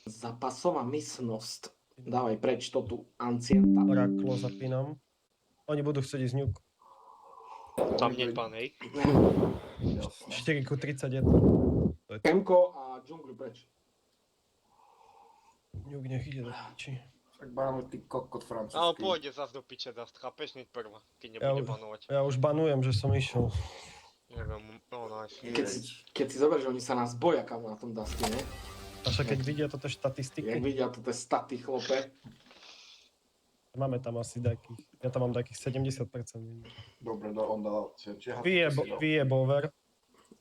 Zapasová mysnosť. Dávaj preč to tu, Ancienta. Oraklo zapínam. Oni budú chcieť ísť ňuk. Tam nepán, hej. 4:31. Kemko a džungli preč. Ňuk nech ide do piči. Tak bánu ty kokot francúzsky. Ale pôjde zas do piče, zas chápeš, hneď prvá, keď nebude banovať. Ja už banujem, že som išiel. Neviem, no nice. Keď si zoberieš, že oni sa nás boja kam na tom Dusty, ne? A však keď vidia toto Jak štatistiky, vidia toto staty chlope. máme tam asi takých, ja tam mám takých 70%. Dobre, no on dal čiže Vyjebover.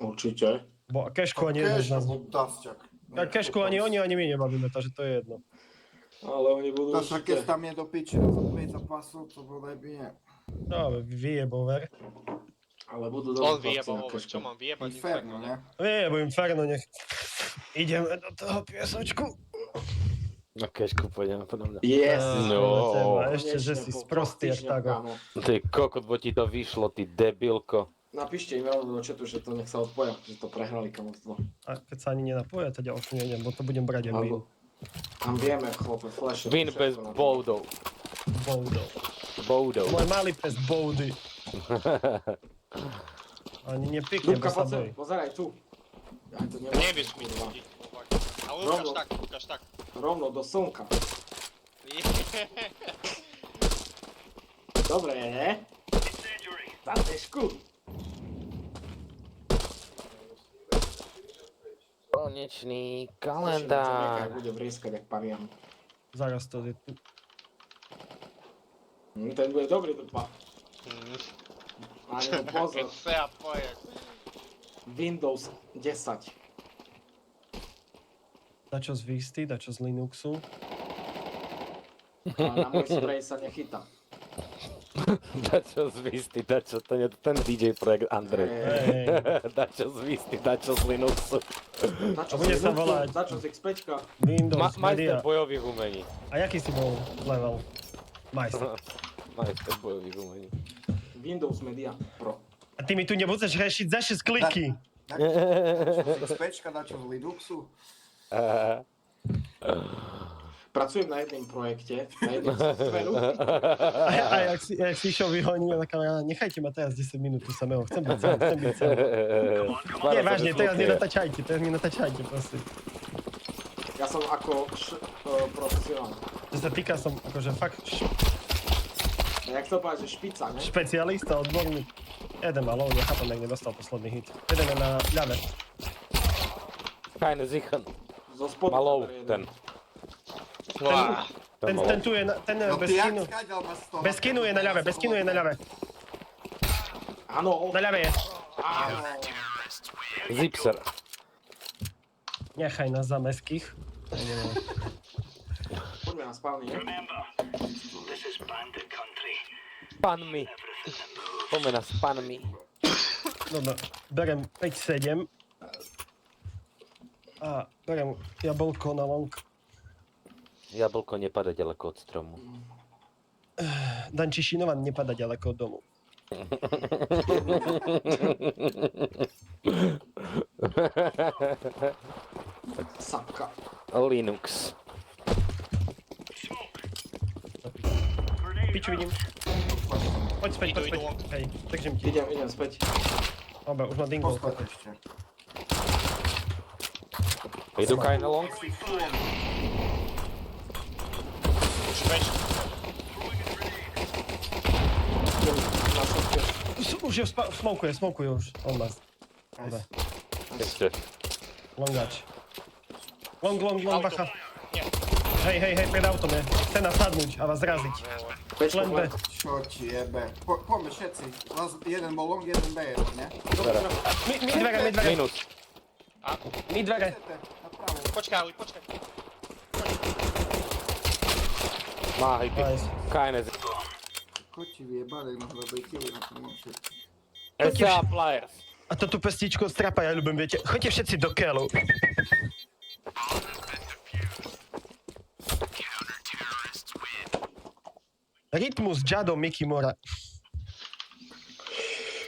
Určite. Bo Keško ani jeden z nás. Dasťak. A Keško ani oni, ani my nebavíme, takže to je jedno. Ale oni budú To však keď určite. tam je do piči na 5 zápasov, to bolo najbije. No, vyjebover. Ale budú On dobré chlapci na vyjebal, čo Keško. mám vyjebať? Inferno, ne? Vyjebo Inferno, nech. Ideme do toho piesočku. No Keško pôjdeme podľa mňa. Yes! No. A ešte, že si sprostý jak tak. Ty kokot, bo ti to vyšlo, ty debilko. Napíšte im rovno do chatu, že to nech sa odpoja, že to prehrali kamostvo. A keď sa ani nenapoja, to ďalšie nejdem, bo to budem brať aj win. Alebo tam vieme, chlope, flash. Win bez boudov. Boudov. Boudov. Môj malý pes Boudy. Ani nepikne, bo Dubka, sa poď sem, bojí. pozeraj tu. Aj to nemá. Nevieš mi to hodí. Ale ukáž tak. Rovno do slnka. Dobre, ne? Na tešku. Konečný Nechaj kalendár. bude vrieskať jak pavian. Zaraz to je tu. Ten bude dobrý dupa. Ani pozor. Sa poje. Windows 10. Dačo z Visty, dačo z Linuxu. Ale na môj spray sa nechytá. Dačo z Visty, dačo, to nie ten DJ projekt Andrej. Hej. Dačo z Visty, dačo z Linuxu. Načo A bude z sa Linuxu, volať- Načo z XPčka. Windows Majster Media. bojových umení. A jaký si bol level? Majster. Majster bojových umení. Windows Media Pro. A ty mi tu nebudeš rešiť za 6 kliky. XPčka dačo z Linuxu. Pracujem na jednom projekte, na jednom softveru. A jak si išiel vyhoniť, na kamera, nechajte ma teraz 10 minút tu samého, chcem byť sám, chcem byť sám. Nie, vážne, teraz nenatačajte, proste. Ja som ako profesionál. Čo sa týka, som akože fakt Jak to povedať, že špica, ne? špecialista, odborník. Jeden mal, nechápam, jak nedostal posledný hit. Jeden je na ľave. Keine Sichen. Zo spodu. Malou, jeden. ten. Ten tu je, ten No bez ty jak skinu. skáďal ma z toho? Bez skinu je na ľave, bez skinu je na ľave. Áno. Na ľave je. Áno. Zipser. Nechaj nás za meských. Poďme na spálny, ne? Panmi. Pomena s panmi. Dobre, berem 5-7. A berem jablko na long. Jablko nepada ďaleko od stromu. Dančišinova nepada ďaleko od domu. Sapka. Linux. Piču vidím. Poď späť, poď späť. Idú long. Hej, držím ti. Idem späť. Dobre, už ma dingol. Postať ešte. Idú keine long? Už bež. Idem na sopke. Už je smokuje už. On nás. Dobre, Ešte. longač. Long, bacha. Nie. Hej, pred autom je. Chce nás sadnúť a vás zraziť. Pečko, Len B. Čo ti jebe? Poďme všetci. Jeden bol long, jeden B, ne? Mi dvere. Minus. Mi dvere. Napravo. Počkaj. Máhy, Nice. keine Ko ti vyjebali na hľadaj kily na tom všetci. SA Flyers. A to tú pestičku od strapa ja ľubím, viete. Choďte všetci do keľu. Rytmus, Jado, Mickey Mora.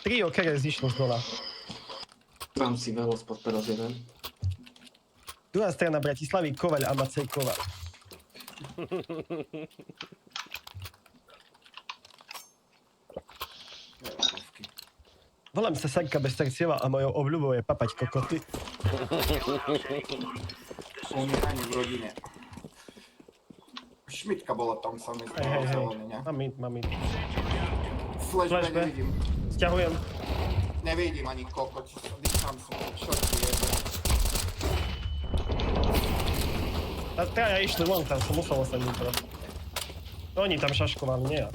Trio, ktoré zišlo z dola. Dám si velo spod peros jeden. Druhá strana Bratislavy, Kovaľ a Macej Kovaľ. Volám sa Sarka Beztercieva a mojou obľubou je papať kokoty. Sú ani v rodine. Šmitka bola tam sa mi Hej. zelený, ne? Mám mid. Flash B Flash B. nevidím. Sťahujem. Nevidím ani kokot, dýcham som, čo ti jebe. A traja išli von, tam som musel ostať vnútro. Oni tam šaškovali, nie ja.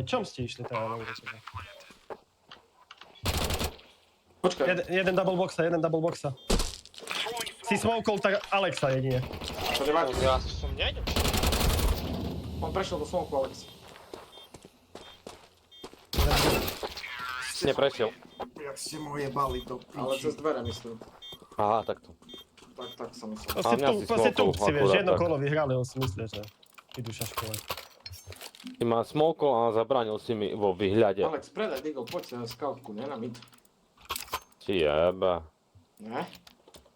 Čom ste išli teda von do seba? Počkaj, Jeden double boxa. Si smokol tak Alexa jedine. to nevadí. Ja som nejdem. On prešiel do smoku, Alex. Neprešiel. Jak ste moje bali do Ale piči. cez dvere myslím. Aha, takto. Tak som myslel. Proste tupci, vieš, akurát jedno tak. kolo vyhrali, on si myslí, že idú šaškovať. Ty ma smolkol a zabránil si mi vo výhľade. Alex, predaj Deagle, poď sa na scoutku, ne na mid. Ti jeba. Ne?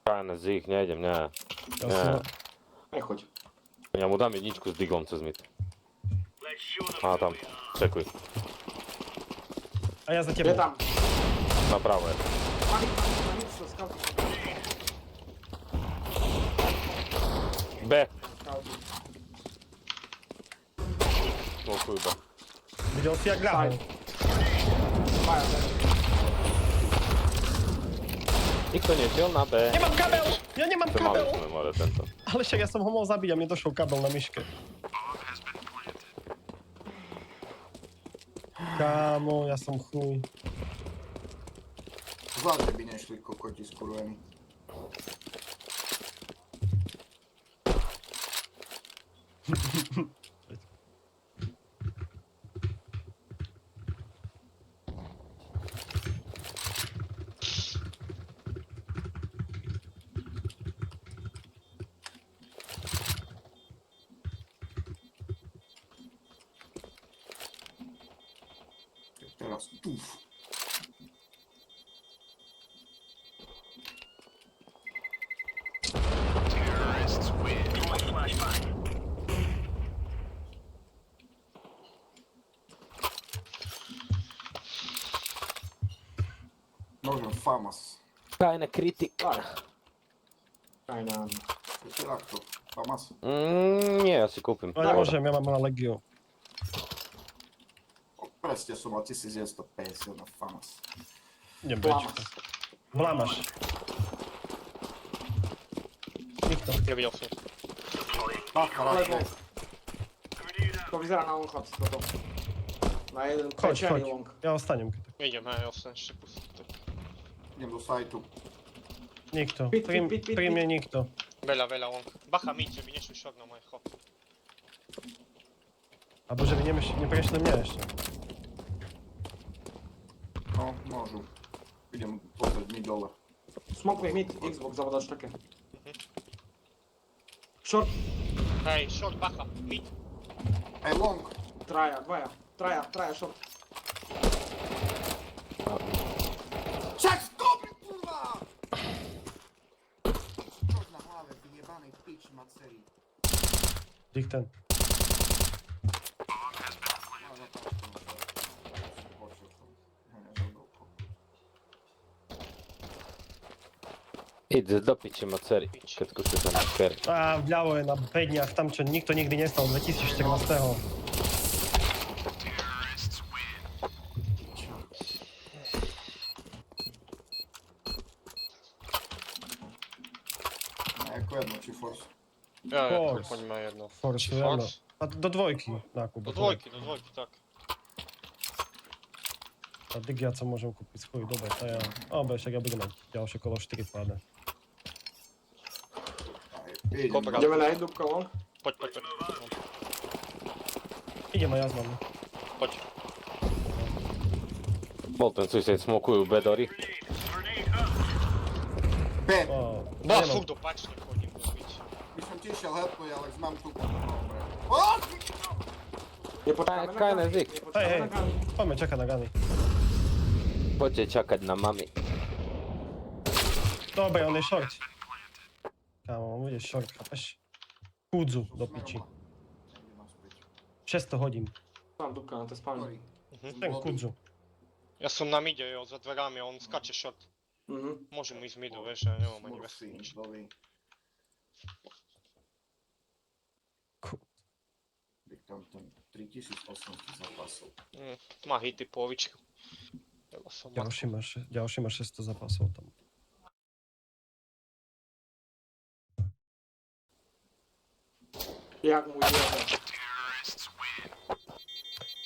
Fajne z ich, nejdem, ne. Ja Nechoď. Ja mu dám jedničku s diglom cez mid. A tam, čekuj. A ja za Je tebou. tam. Na pravé. Panik, sa scoutku. B. Scoutku. Smokuj B. Videl si, jak grahol. Maja, ne? Nikto nešiel na B. Nemám kabel! Ja nemám To mali kabel! sme, more, tento. Ale však ja som ho mohol zabiť a mne došiel kabel na myške. Kámo, ja som chuj. Zvlášť by nešli kokoti skurvení. Teraz tuf. Môžem famas. Fajne kritika. Kaj nám. Ešte takto. Famas. Nie, ja si kúpim. No nemôžem, ja mám Legiu. Presne som mal 1950 na famas. Idem Blamas. bečka. Blamaš. Nikto. Nevidel som. Bacha, Ale rakve. to vyzerá na long chlapci toto. Na jeden Choď, pečený choď. long. Ja ostanem. Idem, hej, ostan ešte pustiť. Idem do sajtu. Nikto. Pit, Pri pit, pit, pri pit. mne nikto. Veľa long. Bacha mi, že by nešli šok na moje chod. Alebo že by neprešli mňa ešte. No, môžu. Idem pozrieť mi dole. Smokuje mid, Xbox zavodáš také. Short, Hej, short, bacha, mid. Ej, long! traja, traja, short. Čak, dobry, kurwa! Chodź na hlavę, ty jebanej pić macerii. Ich ten. Idź do picie macerii, keď skúšaš na macerii. A vľavo je na bedniach, tam čo nikto nikdy nestal, 2014. Jako jedno, ci force. Ja, Force. po nim ma jedno. Force, Force? jedno. A do dvojky, nákup. Do dvojky, tak. A Digia co môžem kúpiť, chuj, dobre, to ja... však ja budem mať ďalšie kolo 4 pádne. Idem. Kobra. Ideme na jednúbka long. Poď. Idem aj ja znam. Poď. Bol ten sused, smokujú bedory. B! Ba, furt opačne chodím do piči. By som ti išiel helpnúť, ale mám tu. Dobre. Nepočkáme na Kajné Gany. zik. Nepočkáme Hej, na Gany. poďme čakať na Gany. Poďte čakať na mami. Dobre, on je short. Kámo, on bude short, chápeš? Kudzu do piči. 600 hodím. Tam dupka na tej spálni. Ten kudzu. Ja som na mide, jo, za dverami, on skače short. Môžem ísť midu, vieš, ja nemám ani bez nič. Tam 3800 zápasov. Má hity polovičku. Ďalší má 600 zápasov tam. Jak mu jebe.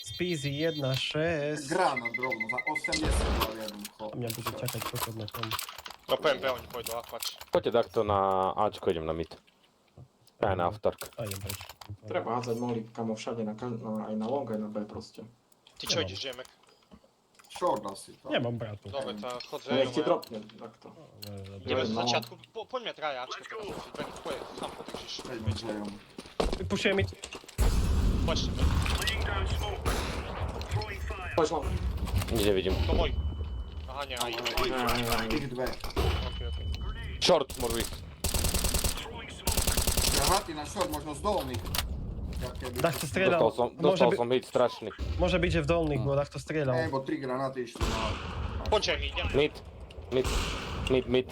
Speezy 1-6. Granat rovno, za 80 dal jeden A chod. mňa bude čakať kokot na tom. Do PMP oni pôjdu apač. Poďte takto na Ačko, idem na mid. Aj na aftark. A idem preč. Treba hádzať mohli kamo všade, aj na long, aj na B proste. Ty čo ideš, Jemek? Short asi to. Nemám bratu. Dobre, tá chod Nech ti zvejú. dropne, takto. Ideme z No. začiatku, poďme traja Ačka teraz. Poď, sám podržíš. Poďme zlejom. Pušujem mi. Poďte, Poď long. Nič nevidím. to môj. Aha, nie, aj. Tých dve. Okej. Short, môžu ísť. Hráti na short možno z dolných. Dach to strieľal. Dostal som hit strašný. Môže byť, že v dolných, bo Dach to strieľal. Bo 3 granáty išli na... Poď, Jerry, idem. Mid.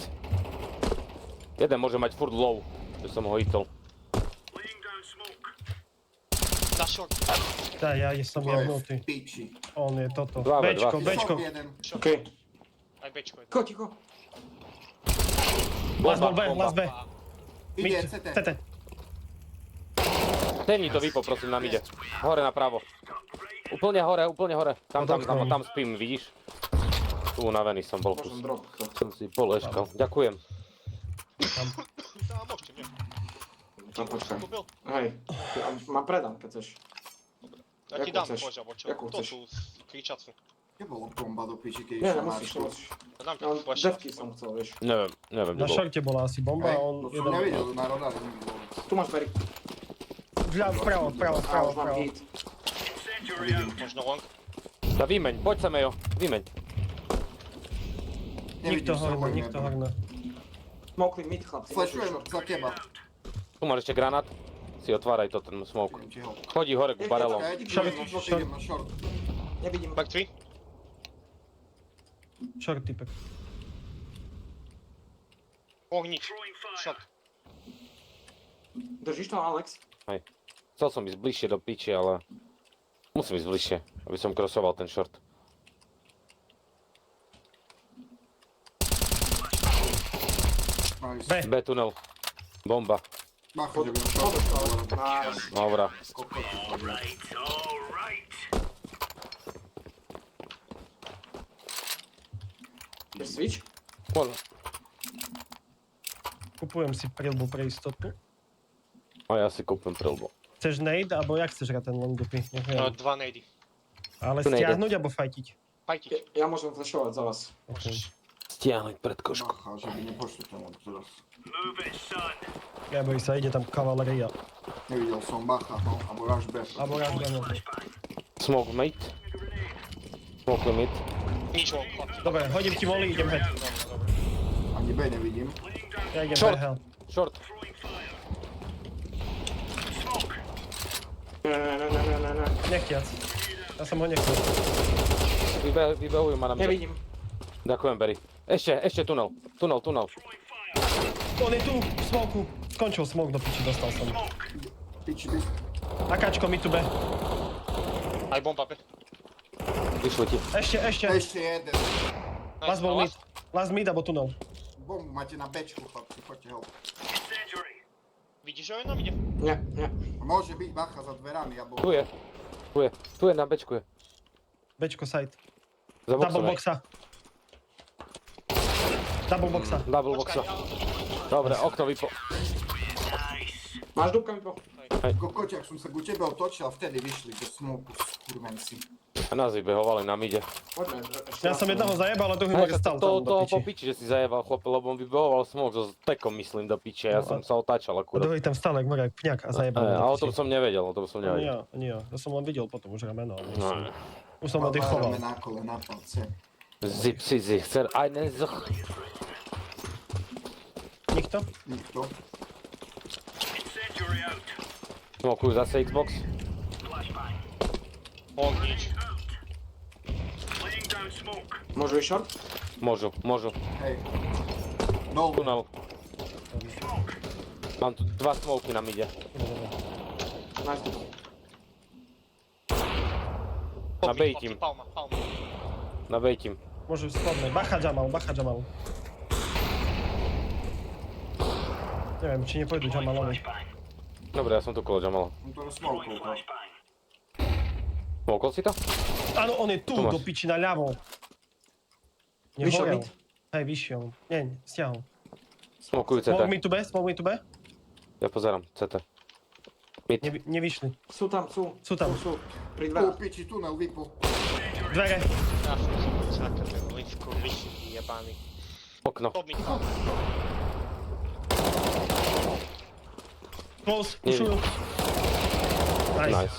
Jeden môže mať furt low, že som ho hitol. Na short. Tá, ja som jebnutý. Piči. On je toto. Dva, Bčko, dva. Bčko. Short jeden. Okej. Aj Bčko je. Ticho. Last bol B, last B. Ide CT. CT. Tení to vypo, prosím, nám ide. Hore napravo. Úplne hore. Tam spím, vidíš? Tu unavený som bol. Môžem drop. Som si poleškal. Ďakujem. Á, môžete, nie. No počkaj. To byl. Hej. Mám predám, keď chceš. Ja ti Jakú dám, chceš? poď, alebo čo? Jakú To chceš? tú kričacu. Kde bolo bomba do piči, keď Nie, išla na nemusíš, short? nemusíš. Dám ti Ja flash. devky som chcel, vieš. Neviem, Na kde bol. šorte bola asi bomba Hej, a on to som jeden... nevidel na radare nikdy. Tu máš Berry. Vpravo. A už mám hit. Možno long. Da vymeň, poď sa Mejo, vymeň. Nikto horno. Smokli mid, chlapci. Flashujem za teba. Tu máš ešte granát. Si otváraj to, ten smoke. Idem ti ho. Chodí hore ku barelom. Ja idem na short. Nevidím. Back 3. Short typek. Ohnič. Shot. Držíš to, Alex? Chcel som ísť bližšie do piči, ale... Musím ísť bližšie, aby som crossoval ten short. Nice. B. B tunel. Bomba. Bacha, že by na short. Nice. Dobra. Chceš switch? Poď. Kupujem si prilbu pre istotu. A ja si kúpim prilbu. Chceš nade, alebo jak chceš hrať ten long dupy? Nech viem. Dva nejdy. Ale tu nejde. stiahnuť, alebo fajtiť? Fajtiť. Ja môžem flashovať za vás. Okay. Stiahnuť pred košku. Bacha, že by nepošli tam teraz. Neboj sa, ide tam kavaleria. Nevidel som Bacha, no, alebo Rush B. Alebo raz no. Smoke mid. Smoke mid. Nič long, chlapci. Dobre, hodím ti voly, idem head. Dobre. Ani B nevidím. Ja idem Short. B, hell. Short. Ne. Nechtiac. Ja som ho nechcel. Vybehujú ma na mňa. Nevidím. Ďakujem, Berry. Ešte tunel. Tunel. On je tu, v smoku. Skončil smok, do piči dostal som. Piči, by... Akáčko, mi tu B. Aj bomba B. Vyšli ti. Ešte. Ešte jeden. Last bol mid. Last mid, alebo tunel. Bombu máte na Bčku, chlapci, poďte ho. Vidíš, že ho jenom ide? Nie. Môže byť Bacha za dverami, alebo... Tu je, na bečku je. Bčko side. Za Double boxom je. boxa. Double boxa. Double boxa. Dobre, okno vypo. Máš dúbka mi po. Kokoťak som sa ku tebe otočil a vtedy vyšli do smoku, skurvenci. A nás vybehovali na mide. Poďme. Ja som jedného zajebal, a druhý ma stal tam do To po piči. piči, že si zajebal chlape, lebo on vybehoval smok so tekom, myslím, do piče. Ja som sa otáčal A akurát. druhý tam stal, jak mrak, pňak a zajebal A do o tom piči. som nevedel, Nie. Ja som len videl potom už rameno. ale No. Už som oddychoval. Máme na kole, na palce. Zip si zer einen Zoch. Nikto? Nikto. Smokujú zase Xbox. On nič. Môžu ísť short? Môžu. Hej. Dolu. Tunel. Mám tu 2 smoky na mide. Nice. Nabejtím. Palma. Nabejtím. Môžu spodne. Bacha Jamal. Neviem, či nepôjdu Jamalovi. Dobre, ja som tu kolo Jamala. On to smolkol. Smokol si to? Áno, on je tu, Tu máš. do piči, na ľavo. Vyšiel Nehorel. mid? Hej, vyšiel. Nie, stiahol. Smokujú Smoke CT. mi tu B? Ja pozerám, CT. Mid. Nevyšli. Sú tam, sú. Sú tam. Sú. Pri Tu dverách. piči, tunel, vypu. Dvere. Ja som zakal ten livku, vyšší jebány. Okno. Top mid. Close, Nie pushujú. Nice. Nice.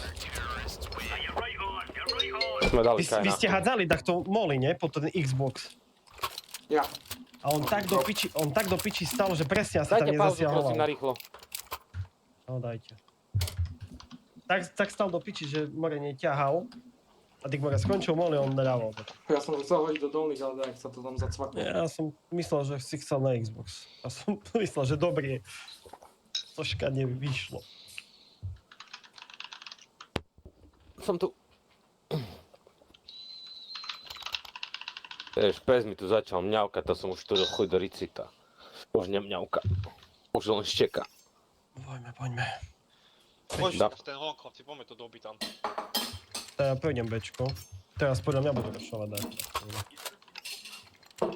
Sme dali Vy kajna. ste hádzali takto moli, nie? Po ten Xbox. Ja. A on tak do piči stal, že presne sa tam Dajte pauzu, prosím, na nezasiahoval. rýchlo. No dajte. Tak stal do piči, že more neťahal. A ty more skončil moli, on nedával. Ja som chcel hodiť do dolných, ale tak sa to tam zacvaklo. Ja som myslel, že si chcel na Xbox. Ja som myslel, že dobrý. Troška nevyšlo. Som tu. Vieš, pes mi tu začal mňaukať, to som už tu chuj do ricita. Už nemňauka. Už len šteka. Poďme. Môžeš Da. v ten long, chlapci, poďme to dobiť tam. Teraz pôjdem Bčko. Teraz podľa mňa budú rušovať dať.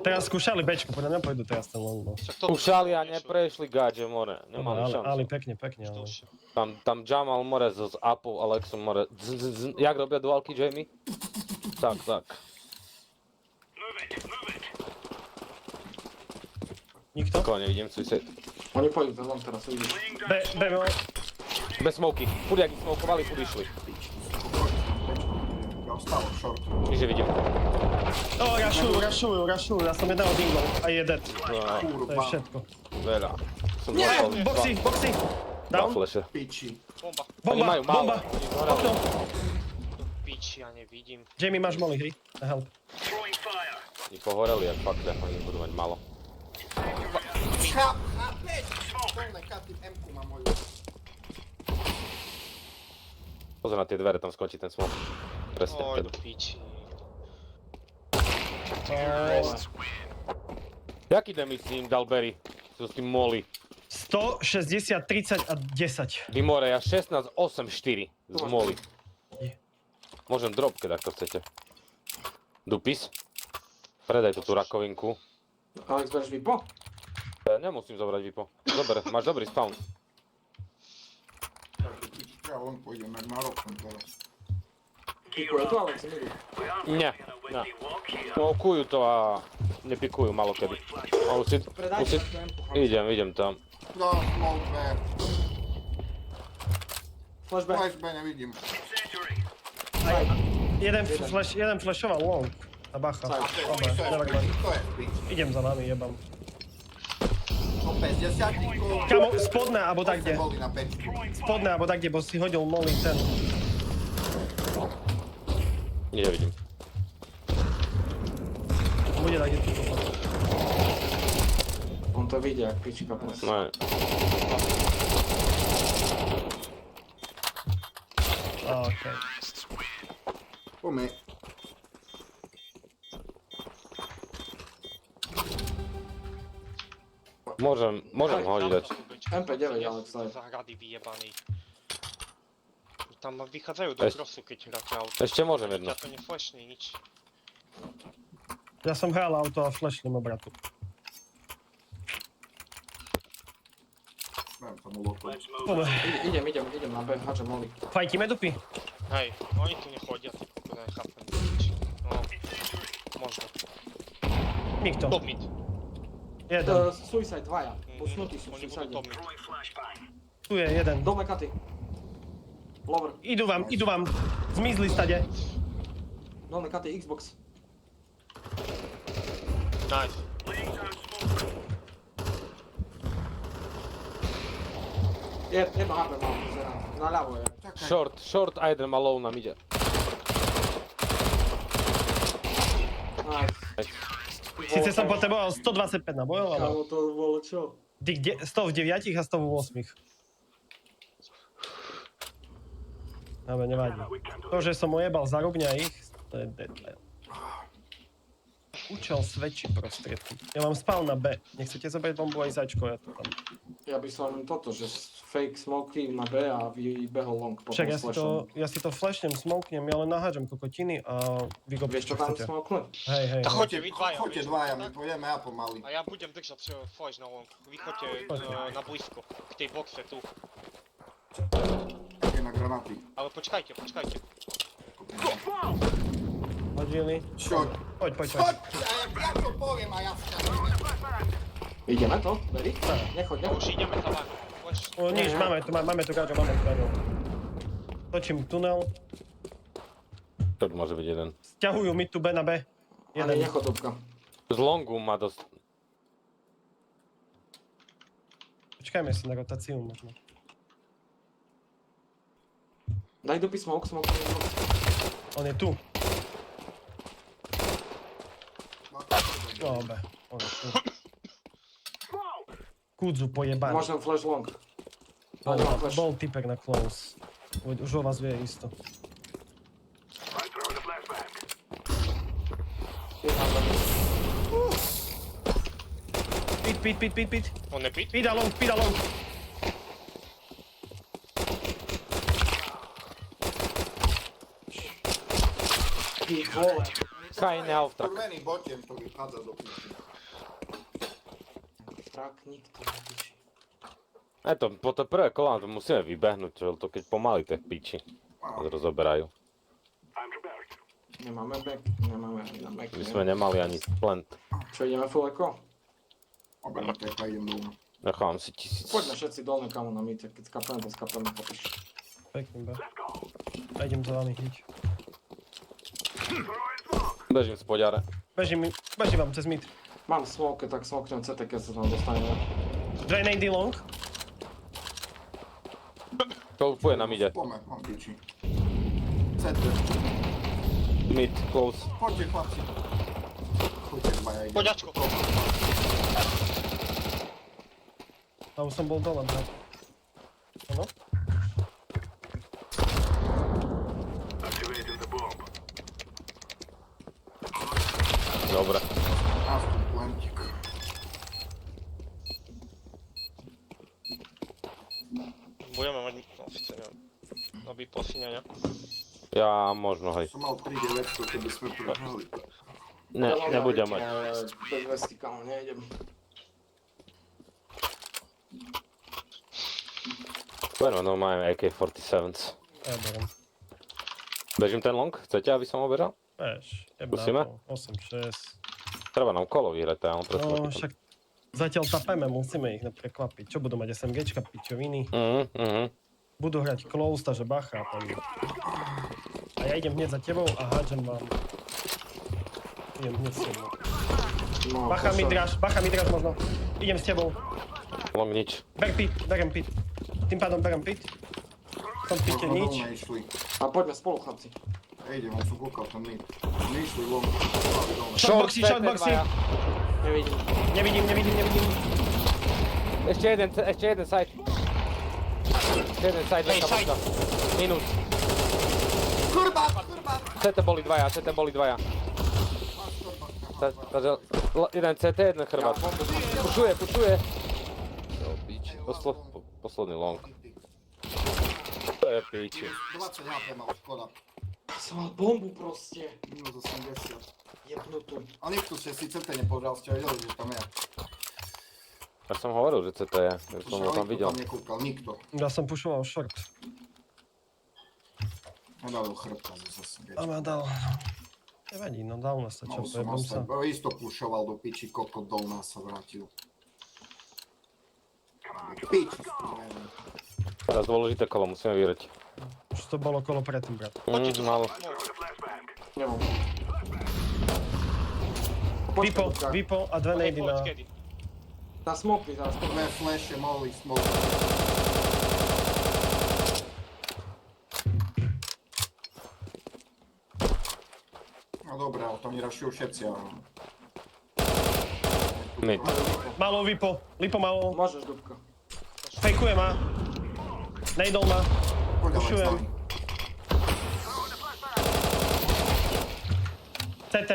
Teraz skúšali Bčko, podľa mňa pôjdu teraz ten long. No. Však to Skúšali a neprešli gáče, more. Nemali Ale šancu. pekne, ale. Tam Jamal more s Apple, Alexom more. Jak robia dualky, Jamie? Tak. Nikto? Koho nevidím, suicide. Oni pôjdu ten long teraz, uvidíš. B, Bez smoky. Furt jak ich smokovali, furt išli. Ja ostalo short. Čiže vidím. Rašujú, ja som jedného dingol a je dead. To je Kurva. všetko. Veľa. Som Nie, dostal boxy! dva Down, fleše. Piči. Bomba. Oni majú málo. bomba! Oni zhoreli. Okno! Piči, ja nevidím. Jamie, máš molly, hej? Na help. Oni pohoreli, jak fakt, oni budú mať málo. Dolné katy, M-ku má moju. Pozor na tie dvere, tam skončí ten smok. Presne. Oj, do piči. Jaký damage si im dal Barry? S tým molly. 160, 30 a 10. Dimore, ja 16, 8, 4 z molly. Je. Môžem drop, keď to chcete. Dupis. Predaj tú rakovinku. Alex, bereš vypo? Ja nemusím zobrať vypo. Dobre, máš dobrý spawn. Ja on pôjdem, jak na rok teraz. Pikuje tu, Alex, idú. Nie. Smokujú to a nepikujú malo kedy. Predajte na tú M-ku. Idem tam. No, smoke B. Flashback. Flash B nevidím. Jeden flashoval long. A bacha. Oba, never mind. To je piči. Idem za vami, jebam. To 50-tníkov. Kamo, spodné, alebo tak kde. Boli na pečku. Spodné, alebo tak kde, bo si hodil molly ten. Nevidím. Bude tak kde. On to vidí, jak pičika proste. No, Okej. Poďme. môžem hodiť dať. MP9, Alex, daj. Zahrady vyjebaný. Tam vychádzajú do crossu, keď hráte auto. Ešte môžem jedno. Ja to neflashne nič. Ja som hral auto a flashnem obratu. Dám sa mu loto. Poďme. Idem na B, hačem molly. Fajtíme dupy? Hej, oni tu nechodia, ty kokos, nechápem. Nič. No, možno. Nikto. Top mid. Jeden. Suicide, dvaja. Posnutí sú v Oni budú suicide. top mid. Tu je jeden. Dolné katy. Lover. Idú vám. Zmizli stade. Dolné katy, Xbox. Nice. Jedno HP mám, pozerám. Na ľavo je. Čakaj. Short a jeden má low nám ide. Nice. Sice som potreboval 125 nabojov, ale Kámo, to bolo čo? 100 v 9 a 100 v 8. Ale nevadí. To, že som ojebal za rubňa ich, to je detail. Účel svedčí prostriedky. Ja mám spal na B. Nechcete zobrať bombu aj začko, ja to tam. Ja by som toto, že fake smoky na B a vybehol long potom Však s flashom. ja si to flashnem, smoknem, ja len nahážem kokotiny a vykopím, Vieš čo čo tam chcete. smoknúť? Hej. Tak choďte vy dvaja, Choďte vieš, dvaja, my tak? pôjdeme ja pomaly. A ja budem držať flash na long. Vy choďte na blízko, k tej boxe tu. Také na granáty. Ale počkajte. Hodili. Čo? Poď. Ja to poviem a ja Ideme to? Beri? Nechoď. Už ideme za vami. Flash. O, nič, máme tu gáčo. Točím tunel. To môže byť jeden. Sťahujú mi tu B na B. Ale Jeden. nechod Dubka. Z longu má dosť. Počkajme si na rotáciu možno. Daj Dupi smoke. On je tu. No, B. On je tu. Kudzu pojebaný. Možno flash long. Ale mám flash. Bol typek na close. Už o vás vie isto. Pit. On je pit? Pit a long. Ty vole. Kaj neauftrak. Červený botiem to vychádza do piči. Trak nikto nepiči. Po to prvé kolá to musíme vybehnúť, čo to keď pomaly tie piči rozoberajú. Nemáme back, nemáme ani na back. My sme nemali ani plant. Čo, ideme full echo? Obe na teka idem doma. Nechám si 1000. Poďme všetci dolne kamo na mite, keď skapneme, to skapneme, popíš. Pekný B. A idem za vami hýť. Bežím z poďare. Bežím vám cez mid. Mám smoke, tak smoknem CT, keď sa tam dostaneme. Dry nade long. Kolpuje nám ide. Pome, mám piči. CT. Mid, close. Poďte chlapci. Choďte dvaja idem. Poďačko. A už som bol dole, brat. Áno? Dobre. Aspoň plantík. Budeme mať, no síce neviem. Aby posíňania. Ja možno, hej. Som mal 3 900, keby sme prehrali. Ne, nebudem mať. Bez vesty, kamo, nejdem. Bueno, no máme AK-47s. Ja berem. Bežím ten long? Chcete, aby som ho bežal? Vieš, Skúsime? 8-6. Treba nám kolo vyhrať, ja mám presne. No však zatiaľ tapeme, musíme ich neprekvapiť. Čo budú mať SMGčka, pičoviny? Budú hrať close, takže bacha tam. A ja idem hneď za tebou a hádžem vám. Idem hneď s tebou. No, Bacha midráž možno. Idem s tebou. Long nič. Berem pit. Tým pádom berem pit. Som v pite Možno nič. dolne išli. A poďme spolu, chlapci. Ejde, on som kúkal tam mid. Neišli von. Shotboxy. Nevidím. Nevidím. Ešte jeden side. Ešte jeden side, Hej, side. Minus. Kurba! CT boli dvaja. Takže jeden CT, jeden chrbát. Pušuje. Jo, pič. Posledný long. To je piči. 20 HP mal, škoda. Som mal bombu proste. Minus 80. Jebnutú. A nikto si CT nepožal, ste vedeli, že tam je. Ja som hovoril, že CT je. Ja som ho tam videl. Tam nekúkal, nikto. Ja som pušoval short. Nedal chrbta zase. A ma dal. Nevadí, no dal nás sa čo, Mal som pojebom sa. ostať. Isto pušoval do piči, kokot dol nás sa vrátil. Piči, spomenem. Teraz dôležité kolo, musíme vyhrať. Už to bolo kolo predtým, brat. Málo. Nemám. Vipo a dve nejdy na... Tá smokli teraz. Dve flashe, molly, smoke. No dobra, ale to mi raszujú všetci, ale... Mid. Malo Vipo. Lipo malo. Môžeš, Dubko. Fejkuje ma. Nejdol ma. Poďalej s Pušujem. nami. CT.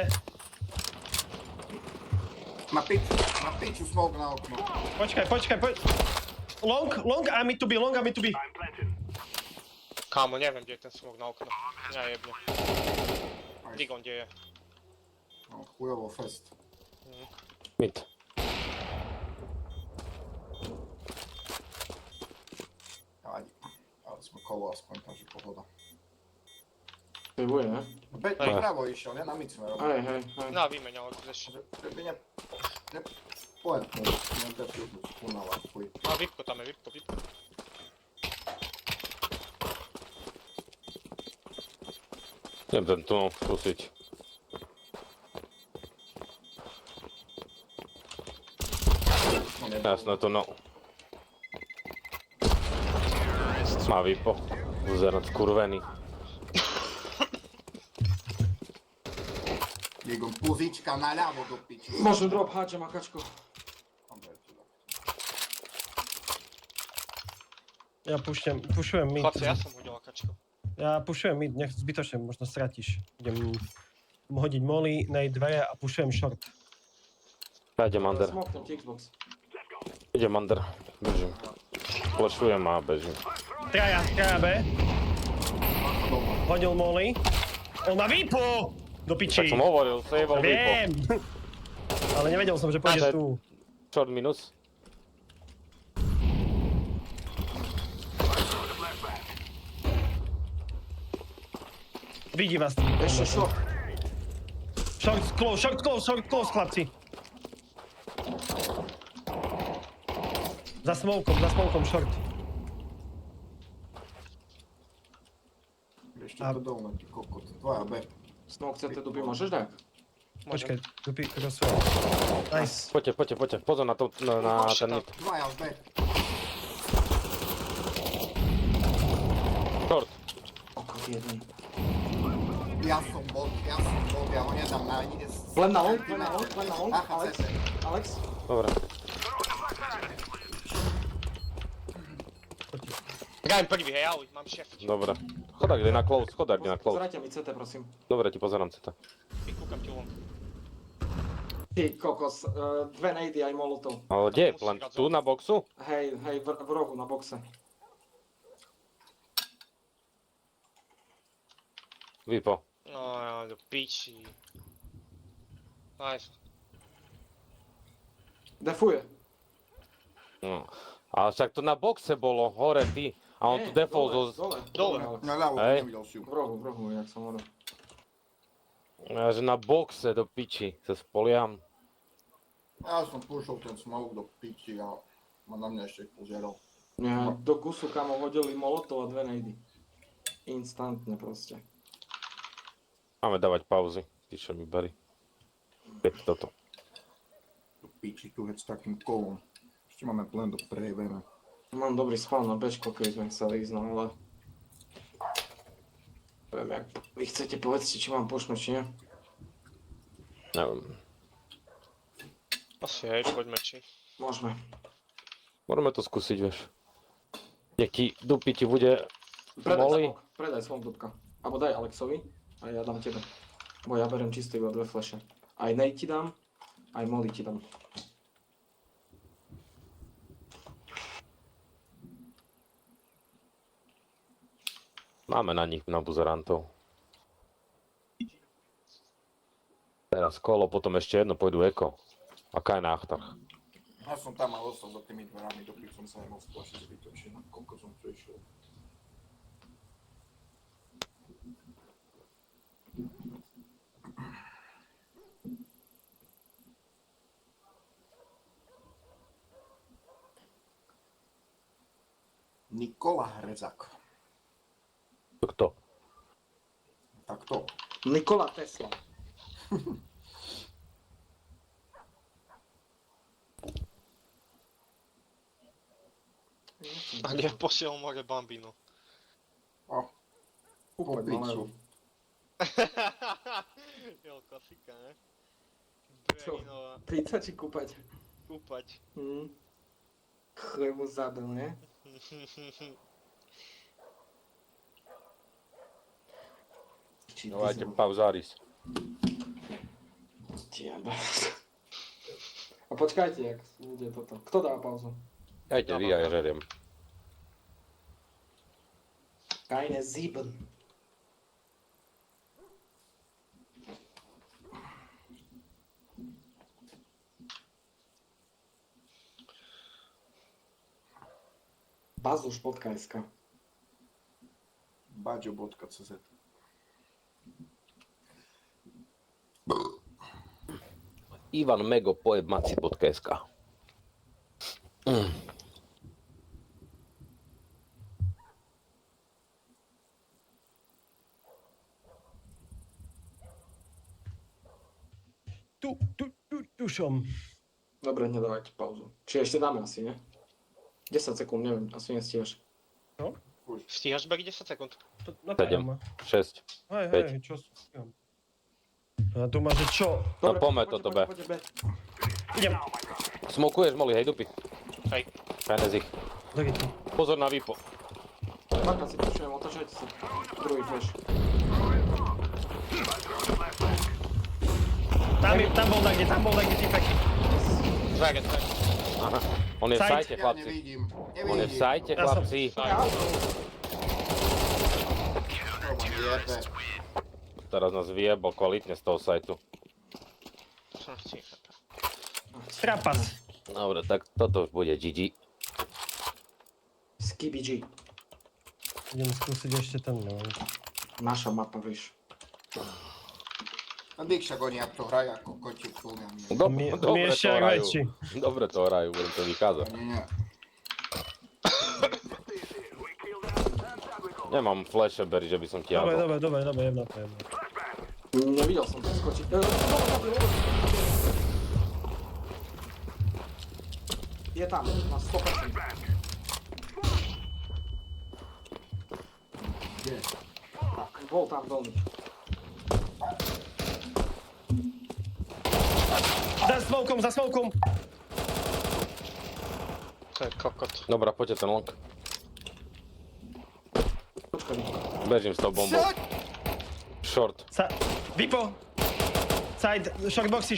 Na piču smoke na okno. Počkaj. Long a mid to be. Kámo, neviem, kde je ten smok na okno. Ja jebne. Digon, kde je? No, chujovo fest. Mid. Ale sme kolo aspoň, takže pohoda. Pivuje, ne? Pravo išiel, ne? Na mid sme robili. Hej. Na, vymeňal ešte. By ne... Pointnú, ne defildu, punala, chuj. A Vipko tam je, Vipko. Idem ten tunel skúsiť. Jasné tunel. Má Vipo. Zernac kurvený. Digon, puzička na ľavo do piči. Môžem drop, hádžem akačko. Ja pušujem mid. Chlapci, ja som hodil akačko. Ja pušujem mid, nech zbytočne možno stratíš. Idem hodiť molly, nej dveje a pušujem short. Ja idem under. Smoknem ti Xbox. Idem under. Bežím. Flešujem a bežím. Traja B. Hodil molly. On má Vipo! Do Tak piči. som hovoril, saveol Vipo. Viem. Ale nevedel som, že pôjde Takže- tu. Short minus. Vidí vás. Ešte short. Short close, chlapci. Za smokom short. Ešte to dolné, ty kokot. Tvoja B. Smoke CT Duby, môžeš dať? Počkaj, dupi krosuje. Nice. Poďte. Pozor na ten mid. Dvaja B. Short. Okot jeden. Ja som bol, ja ho nedám na ani... Len na long. Aha, Alex. CT. Alex. Dobre. Hrajem prvý, hej, ahoj, mám šef. Dobre. Chodák ide na close. Pozerajte mi CT, prosím. Dobre, ti pozerám CT. Kúkam ti long. Ty kokos, dve nejdy aj molotov. Ale kde je? Len tu na boxu? Hej, v rohu na boxe. Vipo. No, ja do piči. Nice. Defuje. No. Ale však to na boxe bolo, hore ty. A on tu defol Dole. Alex. Na ľavo, Hej. nevidel si ju. V rohu, jak som hovoril. Že na boxe do piči sa spoliam. Ja som pušol ten smoke do piči a ma na mňa ešte pozeral. Nie, do gusu kamo hodili molotov a dve nejdy. Instantne proste. Máme dávať pauzy. Ty čo mi beri. Keď toto. Do piči tu hec s takým kolom. Ešte máme plen do prejebeme. Mám dobrý spawn na bečko, keď sme chceli ísť, no ale... Neviem, jak vy chcete, povedzte, či mám pušnúť, či nie? Neviem. Asi hej, poďme či. Môžeme. Môžeme to skúsiť, vieš. Nech ti dupy ti bude molly. Predaj svoj dupka. Abo daj Alexovi a ja dám tebe. Bo ja berem čisto iba dve flashe. Aj nej ti dám, aj molly ti dám. Máme na nich, na buzerantov. Teraz kolo, potom ešte jedno, pôjdu eko. Aká je na achtách? Ja som tam mal ostal za tými dverami, do som sa nemohol splašiť zbytočne, koľko som tu išiel. Nikola Hrezak. Kto? Tak to. Nikola Tesla. A nie posiel more bambino. O, kúpať Poď, pizzu. Jo, klasika, ne? Čo? Breninová, Pizza či kúpať? kúpať. Chlebu zabil, ne? Dávajte pauzáris. Diaba. A počkajte, jak bude toto. Kto dá pauzu? Dajte vy, ja žeriem. Keine sieben. Bazuš.sk Baďo.cz Ivan Mego pojeb maci.sk. Tušom. Dobre, nedávajte pauzu. Či ešte dáme asi, ne? 10 sekúnd, neviem, asi nestíhaš. Stíhaš bek 10 sekúnd. Napájam ma. 6. Hej, päť. čo stíham. A tu máš, že čo? No poďme toto B. Poďte B. Idem. Smokuješ moli, hej dupy. Hej. Frenzy. Dojde. Pozor na výpo. Maka si počujem, otačajte sa. Druhý flash. Tam bol taký typek. Dvere. Aha. On je v Side. sajte, Ja chlapci. nevidím. On je v sajte, Ja som- chlapci. Jebe. Teraz nás vyjebol kvalitne z toho sajtu. Trapas. Dobre, tak toto už bude GG. Skibby G. Idem skúsiť ešte ten, no. Naša mapa, vieš. A však oni jak to hrajú ako koti kúňami. My Dobre ešte to aj hrajú. väčší. Dobre to hrajú, budem to vykázať. Nie. Nemám flasheberry, že by som ti jabol. Dobre, jedno to. Nevidel som to skočiť. Je tam, na 100%. Kde? Tak, bol tam dolný. Za smokom. To je kokot. Dobra, poďte ten long. Počkaj, Bežím s tou bombou. Short. Vipo. Side, shortboxy.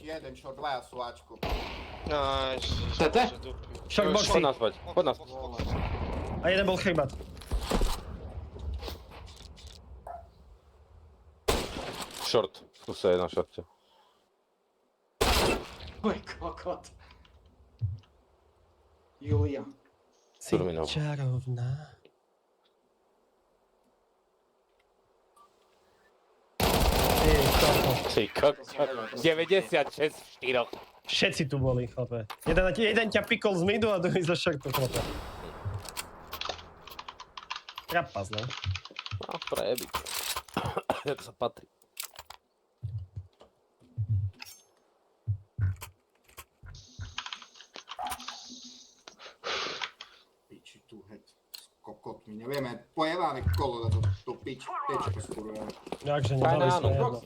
Jeden short, dvaja sú Ačku. Nice. TT? Shortboxy. Poď naspäť, poď naspäť. A jeden bol chrybat. Short. Skúsa je na shorte. Oj, kokot. Julia. Si Turminov. čarovná. Ty kokos. 96 v 4. Všetci tu boli, chlape. Jeden ťa pikol z midu a druhý zo shortu, chlape. Trapas, no. No, prejebiť. Jak sa patrí. Piči tu het. S kokotmi. Nevieme, pojeváme kolo za to pič. Tečko skurve. Jakže nie, Aj dali na sme áno. jedno.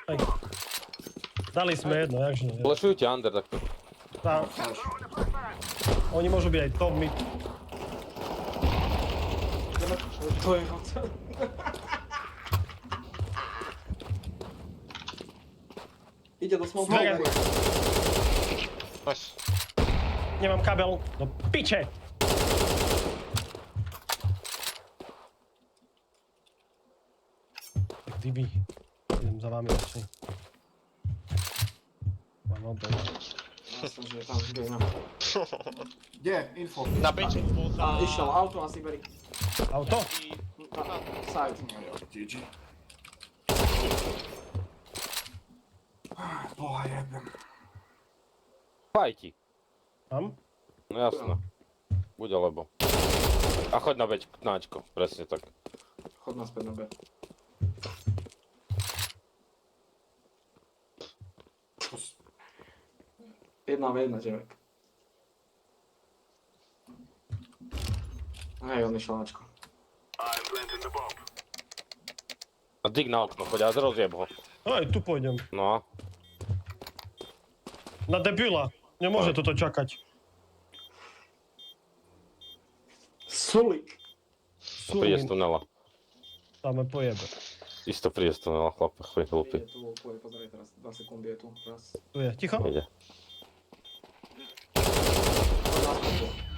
Aj. Dali sme jedno, jakže nie. Flešujú ťa under takto. Tá, oni môžu byť aj top mid. To je moc. Ide do smoke. Dvere. Nice. Nemám kabel. No piče! Tak Dibi. Idem za vami radšej. Mám obel. Jasne, že je tam zbejna. Kde? Info. Na benchu bol za... A išiel auto asi beri. Auto? Side. GG. Boha jebem. Fajti. Tam? No jasno. Bude lebo. A choď na beď, náčko, presne tak. Chod naspäť na B. Jedna v jedna, Ževek. Hej, on išiel načko. A dig na okno, choď a rozjeb ho. Aj, tu pôjdem. No. Na debila. Nemôže toto čakať. Sulik. Príde z tunela. Tam me pojebe. Isto príde z tunela, chlap, chuj hlupý. Je tu, pozeraj teraz, 2 sekundy je tu, raz. Tu je. Ticho. Ide.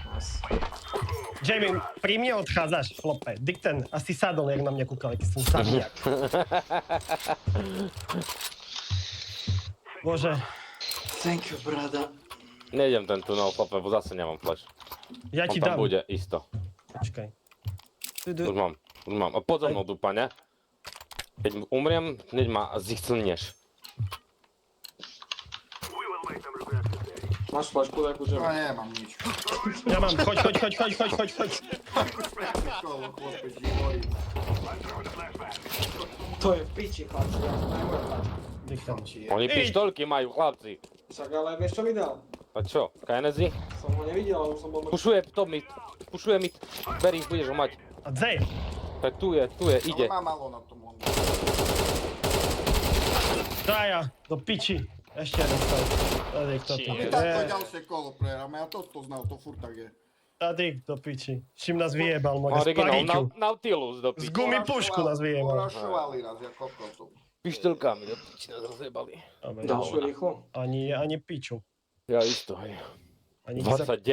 Nice. Jamie, pri mne odchádzaš, chlope. Dick ten asi sadol, jak na mňa kúkal, aký som sadniak. Bože, Thank you, brada. Nejdem ten tunel, chlap, lebo zase nemám flash. ja On ti tam dám. bude, isto. Počkaj. Už mám. A pod mnou dupa, ne? Keď umriem, hneď ma ziclneš. Máš flašku, tak už Ja nemám nič. Ja mám, choď. Kolo, chlopec, hovorím. To je v piči, chlapci, ja to nemôžem dať. Dick ten. Oni pištolky majú, chlapci. Však ale vieš čo mi dal? A čo, Kinezi? Som ho nevidel, ale už som bol mŕtvy. Pušuje mi. Ber ich, budeš ho mať. A dzej. Tak tu je, ide. Ale má malo na tom on. Traja, do piči. Ešte jeden stav. Tady, kto tu Je. My takto ďalšie kolo prehráme, ja to znal, to furt tak je. Tady, do piči. S čím nás vyjebal, môj z Originál, pariťu. Nautilus do Z piči. gumy pušku nás vyjebal. Porašovali nás, ako kokotov. Pištolkami do piči nás rozjebali. Dobre, Ďalšiu rýchlo. ani piču. Ja isto, hej. Ani 29